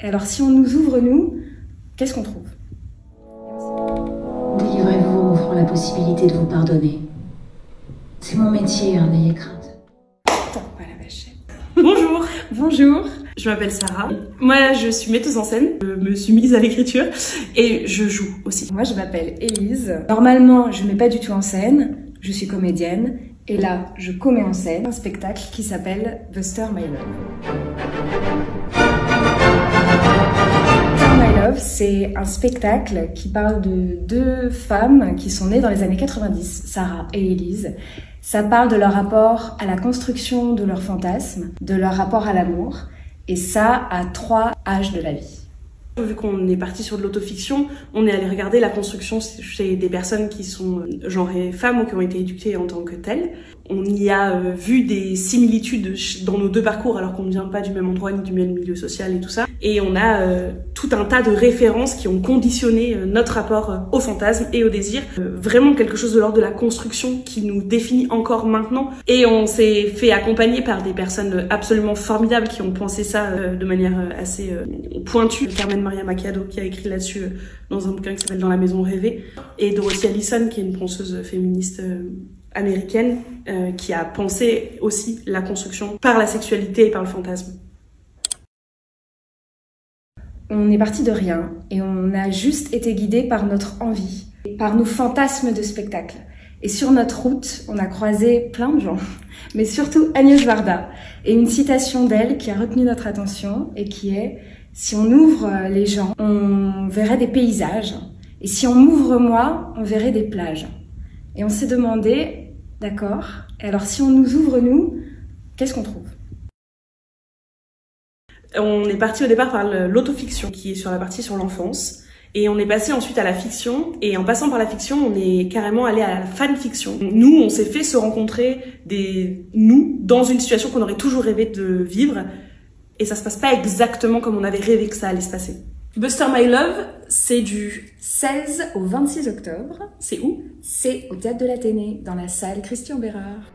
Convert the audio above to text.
Et alors si on nous ouvre, nous, qu'est-ce qu'on trouve? Délivrez-vous en m'offrant la possibilité de vous pardonner. C'est mon métier, hein, n'ayez crainte. Attends, voilà, vachette. Bonjour, Bonjour. je m'appelle Sarah. Moi, je suis metteuse en scène. Je me suis mise à l'écriture et je joue aussi. Moi, je m'appelle Élise. Normalement, je ne mets pas du tout en scène. Je suis comédienne. Et là, je commets en scène un spectacle qui s'appelle Buster My Love. Buster My Love, c'est un spectacle qui parle de deux femmes qui sont nées dans les années 90, Sarah et Élise. Ça parle de leur rapport à la construction de leur fantasme, de leur rapport à l'amour, et ça à 3 âges de la vie. Vu qu'on est parti sur de l'autofiction, on est allé regarder la construction chez des personnes qui sont genrées femmes ou qui ont été éduquées en tant que telles. On y a vu des similitudes dans nos deux parcours alors qu'on ne vient pas du même endroit ni du même milieu social et tout ça. Et on a tout un tas de références qui ont conditionné notre rapport au fantasme et au désir. Vraiment quelque chose de l'ordre de la construction qui nous définit encore maintenant. Et on s'est fait accompagner par des personnes absolument formidables qui ont pensé ça de manière assez pointue. Carmen Maria Macchiado qui a écrit là-dessus dans un bouquin qui s'appelle Dans la maison rêvée, et Dorothy Allison qui est une penseuse féministe américaine qui a pensé aussi la construction par la sexualité et par le fantasme. On est parti de rien et on a juste été guidé par notre envie, par nos fantasmes de spectacle. Et sur notre route, on a croisé plein de gens, mais surtout Agnès Varda, et une citation d'elle qui a retenu notre attention et qui est: si on ouvre les gens, on verrait des paysages. Et si on m'ouvre moi, on verrait des plages. Et on s'est demandé, d'accord, et alors si on nous ouvre nous, qu'est-ce qu'on trouve? On est parti au départ par l'autofiction, qui est sur la partie sur l'enfance. Et on est passé ensuite à la fiction. Et en passant par la fiction, on est carrément allé à la fanfiction. Nous, on s'est fait se rencontrer nous dans une situation qu'on aurait toujours rêvé de vivre. Et ça se passe pas exactement comme on avait rêvé que ça allait se passer. Buster My Love, c'est du 16 au 26 octobre. C'est où? C'est au Théâtre de l'Athénée, dans la salle Christian Bérard.